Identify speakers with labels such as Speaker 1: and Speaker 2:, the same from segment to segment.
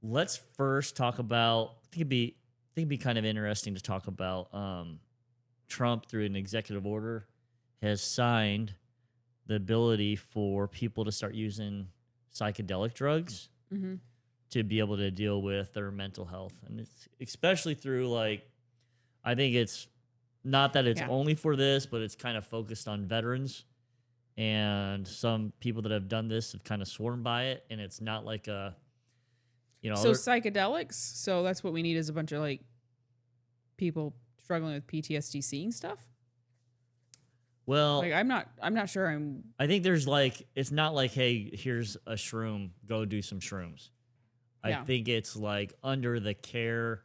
Speaker 1: let's first talk about. I think it'd be kind of interesting to talk about. Trump, through an executive order, has signed the ability for people to start using psychedelic drugs
Speaker 2: Mm-hmm.
Speaker 1: to be able to deal with their mental health, and it's especially through like I think it's not that it's
Speaker 2: Yeah.
Speaker 1: only for this, but it's kind of focused on veterans. And some people that have done this have kind of sworn by it, and it's not like a,
Speaker 2: So psychedelics. So that's what we need is a bunch of like people struggling with PTSD seeing stuff.
Speaker 1: well,
Speaker 2: Like I'm not sure
Speaker 1: I think there's like it's not like, hey, here's a shroom, go do some shrooms. I
Speaker 2: Yeah.
Speaker 1: think it's like under the care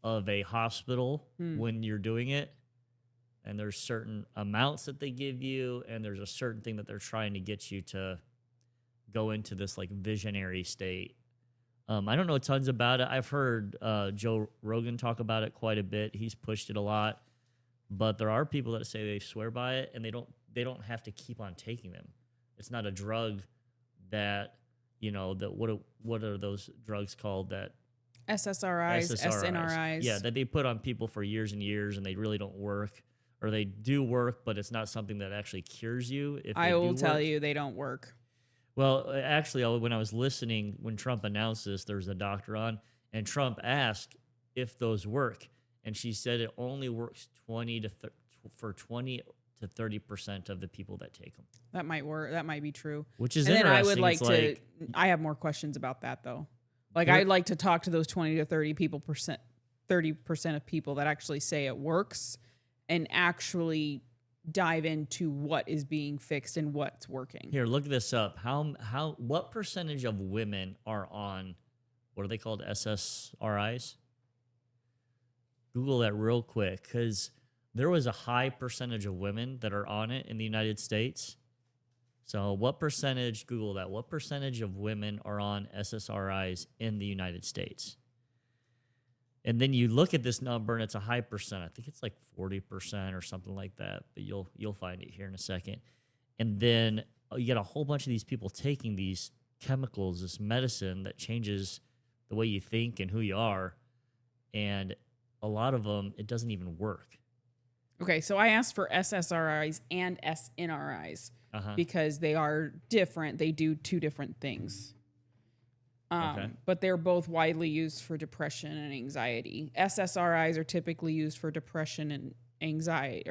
Speaker 1: of a hospital when you're doing it, and there's certain amounts that they give you, and there's a certain thing that they're trying to get you to go into this like visionary state. I don't know tons about it. I've heard Joe Rogan talk about it quite a bit. He's pushed it a lot, but there are people that say they swear by it, and they don't have to keep on taking them. It's not a drug that that what are those drugs called that
Speaker 2: SSRIs, SNRIs.
Speaker 1: Yeah, that they put on people for years and years, and they really don't work, or they do work, but it's not something that actually cures you. If
Speaker 2: I
Speaker 1: they
Speaker 2: will
Speaker 1: do
Speaker 2: tell
Speaker 1: work.
Speaker 2: you they don't work.
Speaker 1: Well, actually, when I was listening, when Trump announced this, there was a doctor on, and Trump asked if those work, and she said it only works 20 to 30% of the people that take them,
Speaker 2: That might work. That might be true.
Speaker 1: which is
Speaker 2: And then
Speaker 1: interesting.
Speaker 2: I would like
Speaker 1: It's
Speaker 2: to.
Speaker 1: like,
Speaker 2: I have more questions about that though. Like
Speaker 1: Here-
Speaker 2: I'd like to talk to those 20 to 30% of people that actually say it works, and actually dive into what is being fixed and what's working.
Speaker 1: here, look this up. What percentage of women are on, what are they called, SSRIs? Google that real quick, because there was a high percentage of women that are on it in the United States. So what percentage, Google that, what percentage of women are on SSRIs in the United States? And then you look at this number, and it's a high percent. I think it's like 40% or something like that, but you'll find it here in a second. And then you get a whole bunch of these people taking these chemicals, this medicine that changes the way you think and who you are, and a lot of them, it doesn't even work.
Speaker 2: Okay, so I asked for SSRIs and SNRIs
Speaker 1: Uh-huh.
Speaker 2: because they are different. They do two different things.
Speaker 1: Okay.
Speaker 2: But they're both widely used for depression and anxiety. SSRIs are typically used for depression and anxiety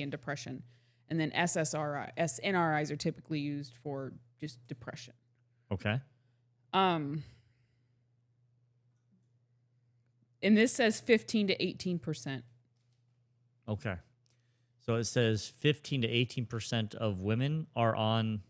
Speaker 2: and depression. And then SNRIs are typically used for just depression.
Speaker 1: Okay.
Speaker 2: And this says 15 to 18%.
Speaker 1: Okay. So it says 15 to 18% of women are on.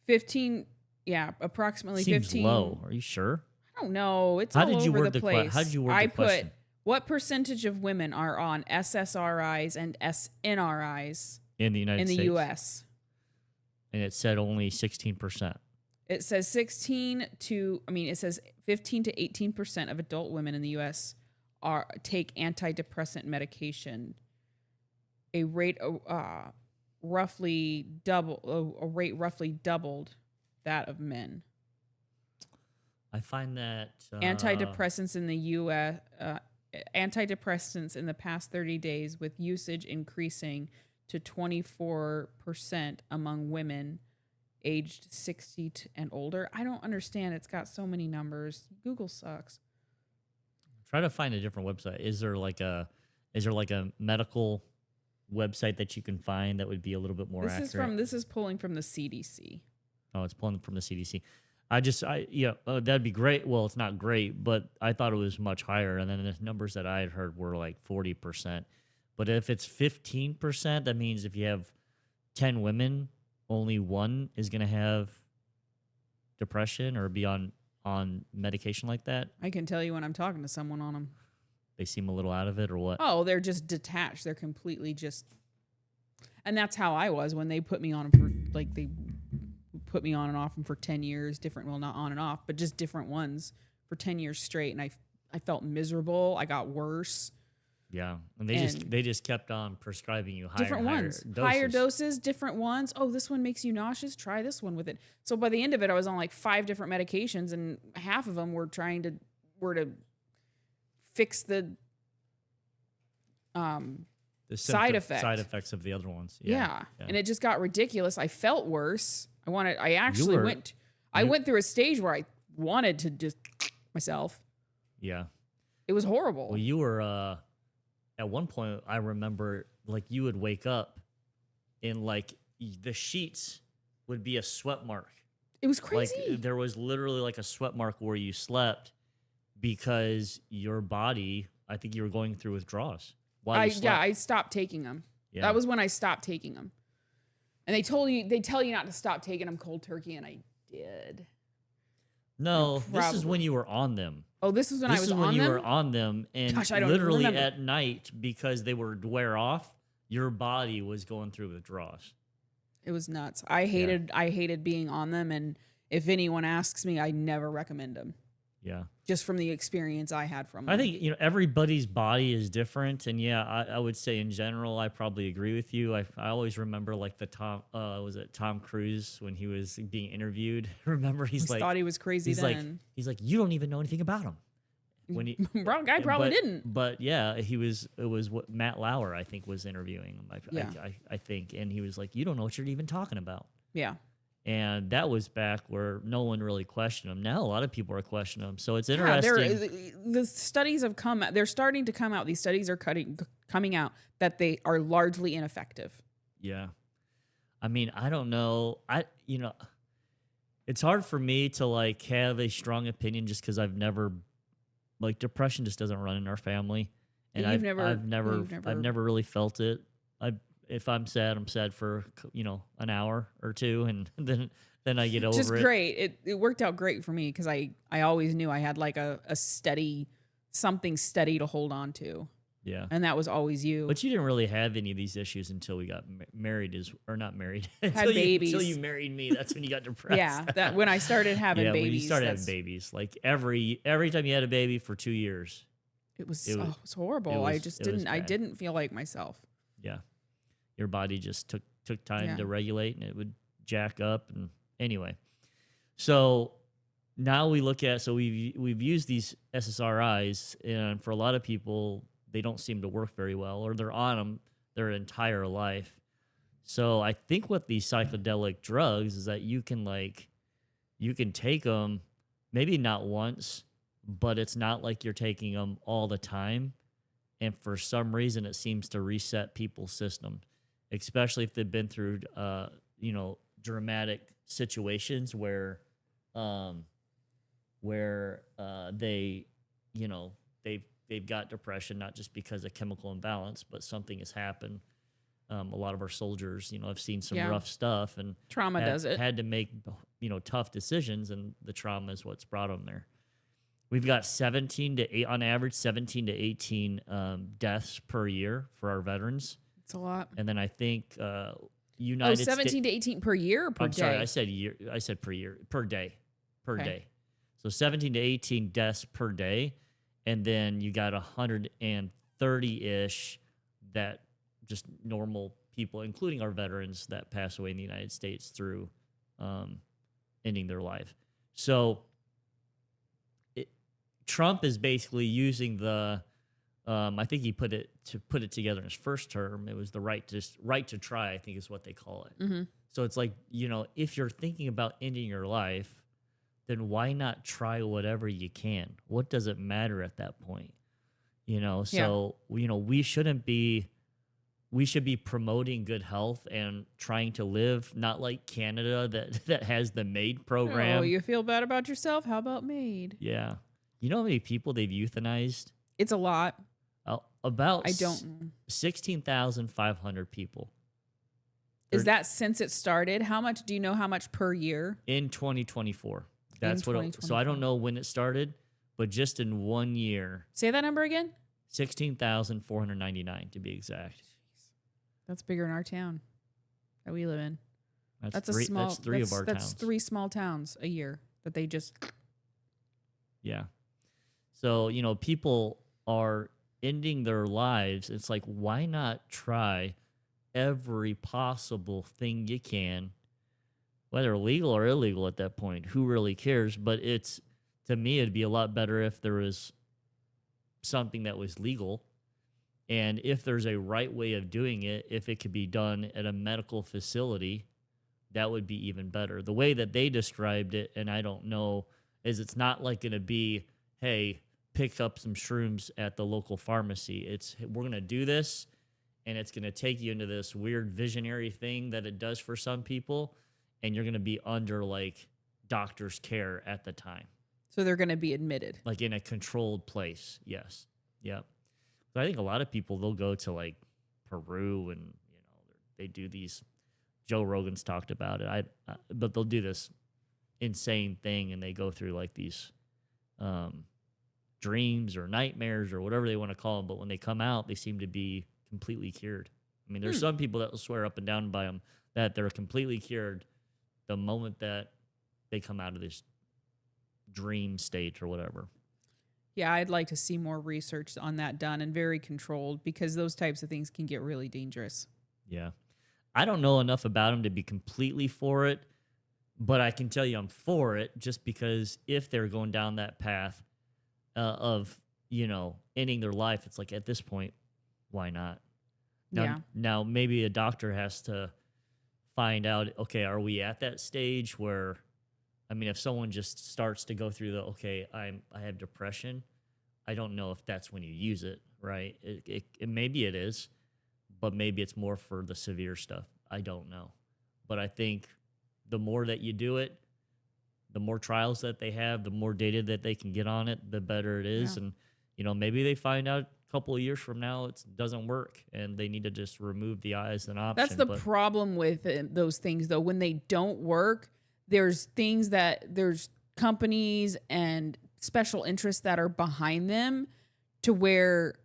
Speaker 2: 15, yeah, approximately
Speaker 1: Seems
Speaker 2: 15.
Speaker 1: low. Are you sure?
Speaker 2: I don't know. It's
Speaker 1: How
Speaker 2: all
Speaker 1: did you
Speaker 2: over
Speaker 1: word
Speaker 2: the
Speaker 1: the que-
Speaker 2: place.
Speaker 1: how did you word
Speaker 2: I
Speaker 1: the question?
Speaker 2: put, what percentage of women are on SSRIs and SNRIs
Speaker 1: In the United
Speaker 2: in the
Speaker 1: States?
Speaker 2: U.S.?
Speaker 1: And it said only 16%.
Speaker 2: It says 15 to 18% of adult women in the U.S. take antidepressant medication. A rate roughly doubled that of men.
Speaker 1: I find that
Speaker 2: Antidepressants in the U.S. Antidepressants in the past 30 days, with usage increasing to 24% among women aged 60 and older. I don't understand. It's got so many numbers. Google sucks.
Speaker 1: Try to find a different website. Is there like a medical website that you can find that would be a little bit more accurate?
Speaker 2: This is pulling from the CDC.
Speaker 1: Oh, it's pulling from the CDC. That'd be great. Well, it's not great, but I thought it was much higher. And then the numbers that I had heard were like 40%. But if it's 15%, that means if you have 10 women, only one is going to have depression or be on medication like that.
Speaker 2: I can tell you when I'm talking to someone on them.
Speaker 1: They seem a little out of it, or what?
Speaker 2: Oh, they're just detached. They're completely just... And that's how I was when they put me on them for, like, they put me on and off them for 10 years. Different, well, not on and off, but just different ones for 10 years straight. And I felt miserable. I got worse.
Speaker 1: Yeah, and
Speaker 2: And
Speaker 1: they just kept on prescribing you higher
Speaker 2: different
Speaker 1: and higher
Speaker 2: ones,
Speaker 1: doses.
Speaker 2: higher doses, different ones. Oh, this one makes you nauseous. Try this one with it. So by the end of it, I was on like 5 different medications, and half of them were to fix the
Speaker 1: The
Speaker 2: side effect.
Speaker 1: side effects of the other ones.
Speaker 2: Yeah. And it just got ridiculous. I felt worse. I
Speaker 1: You-
Speaker 2: went through a stage where I wanted to just myself.
Speaker 1: Yeah.
Speaker 2: It was horrible.
Speaker 1: Well, you were at one point. I remember like you would wake up, and like the sheets would be a sweat mark.
Speaker 2: It was crazy.
Speaker 1: Like there was literally like a sweat mark where you slept because your body. I think you were going through withdrawals while you slept.
Speaker 2: I stopped taking them.
Speaker 1: Yeah.
Speaker 2: That was when I stopped taking them. And they tell you not to stop taking them cold turkey, and I did.
Speaker 1: No, this is when you were on them.
Speaker 2: Oh, this was when
Speaker 1: This
Speaker 2: I was
Speaker 1: is when
Speaker 2: on
Speaker 1: you
Speaker 2: them?
Speaker 1: were on them, and
Speaker 2: Gosh, I don't
Speaker 1: literally
Speaker 2: remember.
Speaker 1: at night, because they were wear off, your body was going through withdrawals.
Speaker 2: It was nuts. I hated being on them, and if anyone asks me, I never recommend them.
Speaker 1: Yeah.
Speaker 2: Just from the experience I had from them.
Speaker 1: I think, everybody's body is different. And yeah, I would say in general, I probably agree with you. I always remember like the Tom Cruise when he was being interviewed. Remember, he's like,
Speaker 2: thought he was crazy
Speaker 1: he's
Speaker 2: then.
Speaker 1: He's like, you don't even know anything about him. When he,
Speaker 2: Guy probably didn't.
Speaker 1: But yeah, it was what Matt Lauer, I think, was interviewing him.
Speaker 2: Yeah.
Speaker 1: I think. And he was like, you don't know what you're even talking about.
Speaker 2: Yeah.
Speaker 1: And that was back where no one really questioned him. Now a lot of people are questioning him. So it's interesting.
Speaker 2: The studies have come out. They're starting to come out. These studies are coming out that they are largely ineffective.
Speaker 1: Yeah. I mean, I don't know. It's hard for me to like have a strong opinion just because I've never, like, depression just doesn't run in our family. And I've never really felt it. If I'm sad, I'm sad for an hour or two, and then I get over it.
Speaker 2: Just great. It worked out great for me because I always knew I had like a something steady to hold on to.
Speaker 1: Yeah,
Speaker 2: and that was always you.
Speaker 1: But you didn't really have any of these issues until we got married, or not married.
Speaker 2: Had babies.
Speaker 1: Until you married me. That's when you got depressed.
Speaker 2: Yeah, that when I started having babies.
Speaker 1: When you started having babies, like every time you had a baby for 2 years,
Speaker 2: it was horrible. I didn't feel like myself.
Speaker 1: Yeah. Your body just took time to regulate, and it would jack up. And anyway, so now we look at, so we've used these SSRIs, and for a lot of people, they don't seem to work very well, or they're on them their entire life. So I think with these psychedelic drugs is that you can take them, maybe not once, but it's not like you're taking them all the time. And for some reason, it seems to reset people's system, especially if they've been through, dramatic situations where they've got depression, not just because of chemical imbalance, but something has happened. A lot of our soldiers, have seen some rough stuff, and
Speaker 2: trauma had
Speaker 1: to make, tough decisions, and the trauma is what's brought them there. We've got 17 to 18 deaths per year for our veterans.
Speaker 2: It's a lot.
Speaker 1: And then I think
Speaker 2: 17 to 18 per year or per day?
Speaker 1: Sorry, I said year. I said per year, per day. So 17 to 18 deaths per day. And then you got 130-ish that just normal people, including our veterans, that pass away in the United States through ending their life. So Trump is basically using the, I think he put it together in his first term. It was the right to try, I think is what they call it.
Speaker 2: Mm-hmm. So
Speaker 1: it's like, if you're thinking about ending your life, then why not try whatever you can? What does it matter at that point? So, we should be promoting good health and trying to live, not like Canada that has the MAID program.
Speaker 2: Oh, you feel bad about yourself? How about MAID?
Speaker 1: Yeah. You know how many people they've euthanized?
Speaker 2: It's a lot.
Speaker 1: About
Speaker 2: I don't know.
Speaker 1: 16,500 people.
Speaker 2: Is that since it started? Do you know how much per year?
Speaker 1: In 2024. That's what. So I don't know when it started, but just in 1 year.
Speaker 2: Say that number again.
Speaker 1: 16,499 to be exact.
Speaker 2: That's bigger than our town that we live in.
Speaker 1: That's three of our towns.
Speaker 2: That's 3 small towns a year that they just.
Speaker 1: Yeah. So, people are ending their lives, it's like, why not try every possible thing you can, whether legal or illegal at that point? Who really cares? But it's, to me, it'd be a lot better if there was something that was legal. And if there's a right way of doing it, if it could be done at a medical facility, that would be even better. The way that they described it, and I don't know, is it's not like going to be, hey, pick up some shrooms at the local pharmacy. It's, we're going to do this, and it's going to take you into this weird visionary thing that it does for some people, and you're going to be under like doctor's care at the time.
Speaker 2: So they're going to be admitted.
Speaker 1: Like in a controlled place. Yes. Yep. But I think a lot of people, they'll go to like Peru and, you know, they do these, Joe Rogan's talked about it. But they'll do this insane thing and they go through like these dreams or nightmares or whatever they want to call them. But when they come out, they seem to be completely cured. I mean, there's some people that will swear up and down by them that they're completely cured the moment that they come out of this dream state or whatever.
Speaker 2: Yeah, I'd like to see more research on that done and very controlled, because those types of things can get really dangerous.
Speaker 1: Yeah. I don't know enough about them to be completely for it, but I can tell you I'm for it just because if they're going down that path of, you know, ending their life, it's like at this point, why not? Now maybe a doctor has to find out, okay, are we at that stage where, I mean, if someone just starts to go through the, okay, I have depression, I don't know if that's when you use it, right? It maybe it is, but maybe it's more for the severe stuff. I don't know. But I think the more that you do it, the more trials that they have, the more data that they can get on it, the better it is. Yeah. And, you know, maybe they find out a couple of years from now it doesn't work and they need to just remove the eye as an option.
Speaker 2: That's the problem with those things, though. When they don't work, there's companies and special interests that are behind them to where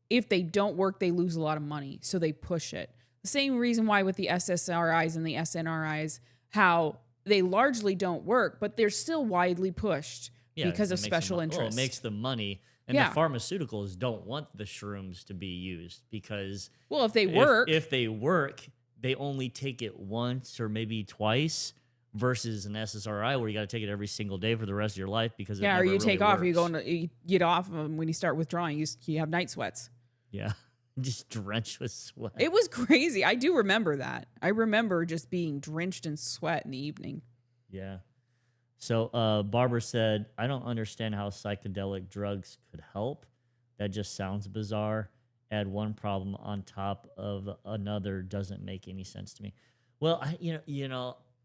Speaker 2: if they don't work, they lose a lot of money. So they push it. The same reason why with the SSRIs and the SNRIs, how they largely don't work, but they're still widely pushed because of special interests.
Speaker 1: Well, it makes them money. And the pharmaceuticals don't want the shrooms to be used because...
Speaker 2: Well, if they work,
Speaker 1: they only take it once or maybe twice versus an SSRI where you got to take it every single day for the rest of your life because it never really
Speaker 2: take off.
Speaker 1: works.
Speaker 2: You get off when you start withdrawing. You have night sweats.
Speaker 1: Yeah, just drenched with sweat.
Speaker 2: It was crazy. I do remember that. I remember just being drenched in sweat in the evening.
Speaker 1: Yeah. So Barbara said, I don't understand how psychedelic drugs could help. That just sounds bizarre. Add one problem on top of another doesn't make any sense to me. Well,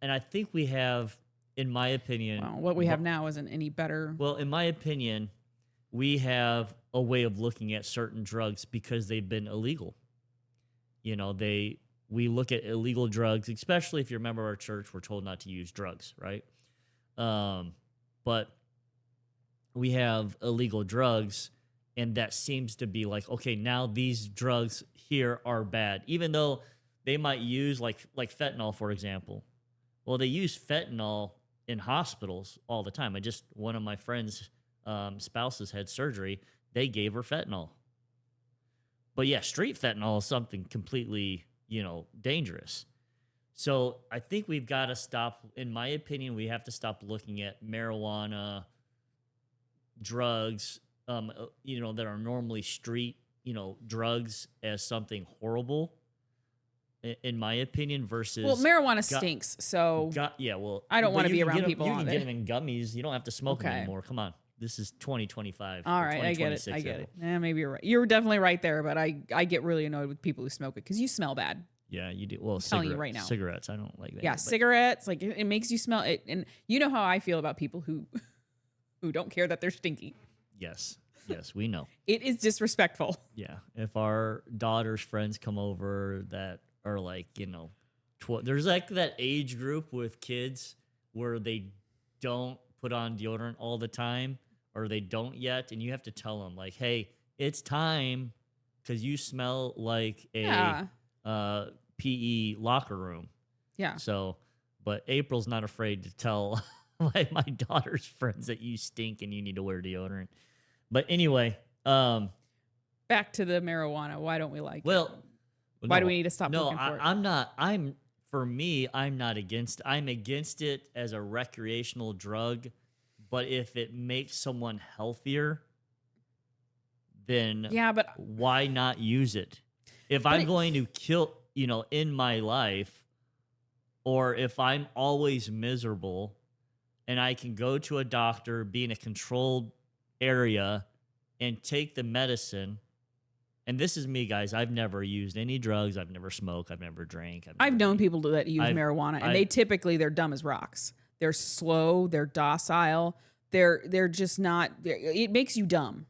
Speaker 1: and I think we have, in my opinion...
Speaker 2: Well, what we have now isn't any better.
Speaker 1: Well, in my opinion, we have a way of looking at certain drugs because they've been illegal. You know, we look at illegal drugs, especially if you're a member of our church, we're told not to use drugs, right? But we have illegal drugs, and that seems to be like, okay, now these drugs here are bad, even though they might use like fentanyl, for example. Well, they use fentanyl in hospitals all the time. One of my friends' spouses had surgery. They gave her fentanyl. But yeah, street fentanyl is something completely, dangerous. So I think we've got to stop, in my opinion, we have to stop looking at marijuana, drugs, that are normally street, drugs as something horrible. In my opinion, versus...
Speaker 2: Well, marijuana stinks, so... I don't want to be around people on it.
Speaker 1: You can get them in gummies. You don't have to smoke them anymore. Come on. This is 2025.
Speaker 2: All right, I get it. Yeah, maybe you're right. You're definitely right there, but I get really annoyed with people who smoke it because you smell bad.
Speaker 1: Yeah, you do. Well, I'm
Speaker 2: telling you right now.
Speaker 1: Cigarettes, I don't like that.
Speaker 2: Yeah, cigarettes, like it makes you smell it. And you know how I feel about people who don't care that they're stinky.
Speaker 1: Yes, we know.
Speaker 2: It is disrespectful.
Speaker 1: Yeah, if our daughter's friends come over that are like, there's like that age group with kids where they don't put on deodorant all the time or they don't yet, and you have to tell them like, hey, it's time because you smell like a PE locker room.
Speaker 2: Yeah.
Speaker 1: So, but April's not afraid to tell my daughter's friends that you stink and you need to wear deodorant. But anyway,
Speaker 2: back Back to the marijuana. Why don't we like it?
Speaker 1: Well,
Speaker 2: Why do
Speaker 1: no,
Speaker 2: we need to stop
Speaker 1: no,
Speaker 2: looking for it?
Speaker 1: I'm not. For me, I'm not against. I'm against it as a recreational drug, but if it makes someone healthier, then
Speaker 2: Yeah, but
Speaker 1: why not use it? If
Speaker 2: but
Speaker 1: I'm
Speaker 2: it,
Speaker 1: going to kill, in my life, or if I'm always miserable and I can go to a doctor, be in a controlled area, and take the medicine. And this is me, guys. I've never used any drugs. I've never smoked. I've never drank.
Speaker 2: I've known people that use
Speaker 1: I've,
Speaker 2: marijuana, and
Speaker 1: I've,
Speaker 2: they're dumb as rocks. They're slow. They're docile. They're just not. It makes you dumb.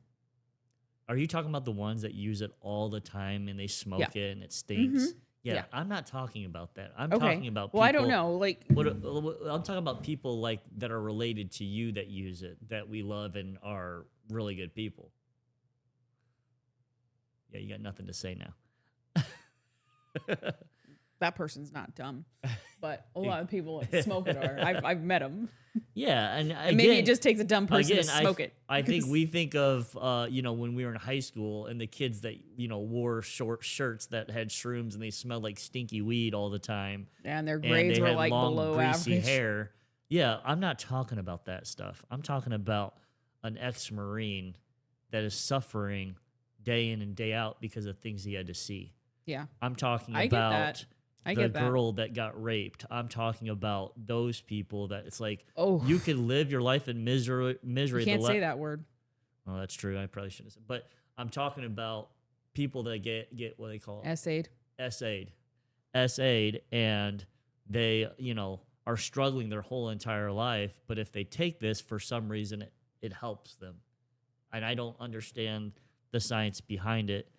Speaker 1: Are you talking about the ones that use it all the time and they smoke
Speaker 2: Yeah.
Speaker 1: it and it stinks?
Speaker 2: Mhm.
Speaker 1: Yeah,
Speaker 2: Yeah.
Speaker 1: I'm not talking about that. I'm
Speaker 2: Okay.
Speaker 1: talking about people.
Speaker 2: Well, I don't know. Like,
Speaker 1: I'm talking about people like that are related to you that use it, that we love and are really good people. Yeah, you got nothing to say now.
Speaker 2: that person's not dumb, but a lot of people that smoke it are. I've met them.
Speaker 1: Yeah, and again,
Speaker 2: Maybe it just takes a dumb person to smoke it.
Speaker 1: I think we think of when we were in high school and the kids that wore short shirts that had shrooms and they smelled like stinky weed all the time.
Speaker 2: And their
Speaker 1: And
Speaker 2: grades
Speaker 1: they
Speaker 2: were
Speaker 1: had
Speaker 2: like
Speaker 1: long,
Speaker 2: below
Speaker 1: greasy
Speaker 2: average.
Speaker 1: hair. Yeah, I'm not talking about that stuff. I'm talking about an ex-Marine that is suffering day in and day out because of things he had to see.
Speaker 2: Yeah,
Speaker 1: I'm talking
Speaker 2: I get
Speaker 1: about
Speaker 2: that. I
Speaker 1: the
Speaker 2: get that.
Speaker 1: girl that got raped. I'm talking about those people that it's like,
Speaker 2: Oh,
Speaker 1: you could live your life in misery.
Speaker 2: you can't say that word.
Speaker 1: Oh, that's true. I probably shouldn't have said. But I'm talking about people that get what they call
Speaker 2: Essayed.
Speaker 1: SA'd, and they, are struggling their whole entire life. But if they take this for some reason, it helps them. And I don't understand the science behind it,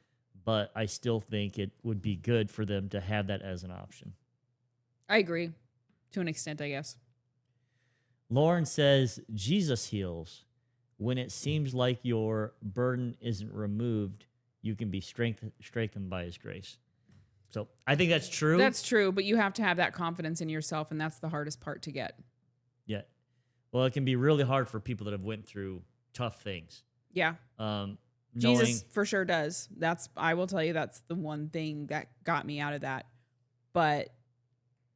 Speaker 1: but I still think it would be good for them to have that as an option.
Speaker 2: I agree, to an extent, I guess.
Speaker 1: Lauren says, Jesus heals. When it seems like your burden isn't removed, you can be strengthened by his grace. So I think that's true.
Speaker 2: That's true, but you have to have that confidence in yourself, and that's the hardest part to get.
Speaker 1: Yeah. Well, it can be really hard for people that have went through tough things.
Speaker 2: Yeah. Jesus for sure does. I will tell you, that's the one thing that got me out of that. But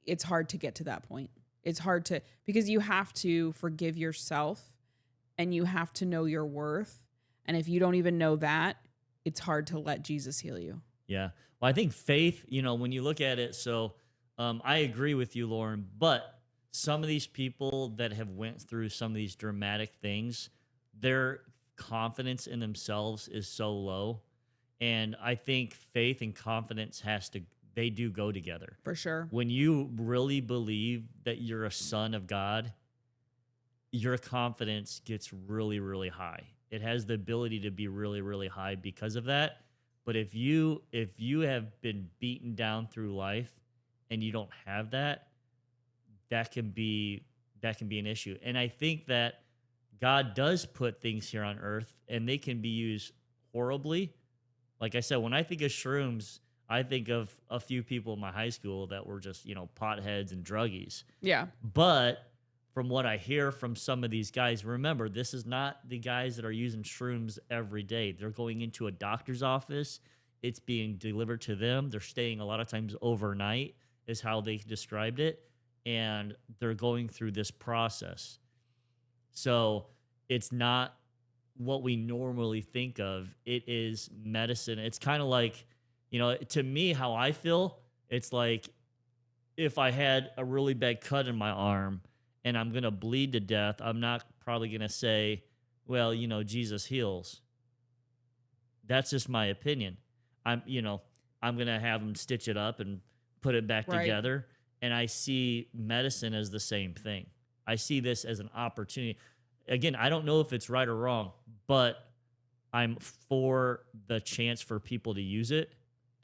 Speaker 2: it's hard to get to that point. It's hard because you have to forgive yourself and you have to know your worth. And if you don't even know that, it's hard to let Jesus heal you.
Speaker 1: Yeah. Well, I think faith, when you look at it, so I agree with you, Lauren, but some of these people that have went through some of these dramatic things, their confidence in themselves is so low. And I think faith and confidence they do go together.
Speaker 2: For sure.
Speaker 1: When you really believe that you're a son of God, your confidence gets really, really high. It has the ability to be really, really high because of that. But if you have been beaten down through life and you don't have that, that can be an issue. And I think that God does put things here on earth and they can be used horribly. Like I said, when I think of shrooms, I think of a few people in my high school that were just, potheads and druggies.
Speaker 2: Yeah.
Speaker 1: But from what I hear from some of these guys, remember, this is not the guys that are using shrooms every day. They're going into a doctor's office. It's being delivered to them. They're staying a lot of times overnight, is how they described it. And they're going through this process. So it's not what we normally think of. It is medicine. It's kind of like, to me, how I feel, it's like if I had a really bad cut in my arm and I'm going to bleed to death, I'm not probably going to say, well, Jesus heals. That's just my opinion. I'm going to have them stitch it up and put it back together. And I see medicine as the same thing. I see this as an opportunity. Again, I don't know if it's right or wrong, but I'm for the chance for people to use it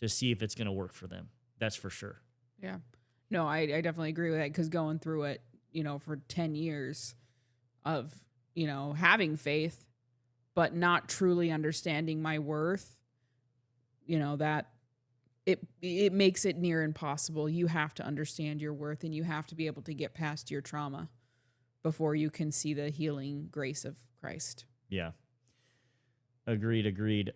Speaker 1: to see if it's going to work for them. That's for sure.
Speaker 2: Yeah. No, I definitely agree with that, because going through it, for 10 years of, having faith, but not truly understanding my worth, that it makes it near impossible. You have to understand your worth and you have to be able to get past your trauma before you can see the healing grace of Christ.
Speaker 1: Yeah. Agreed.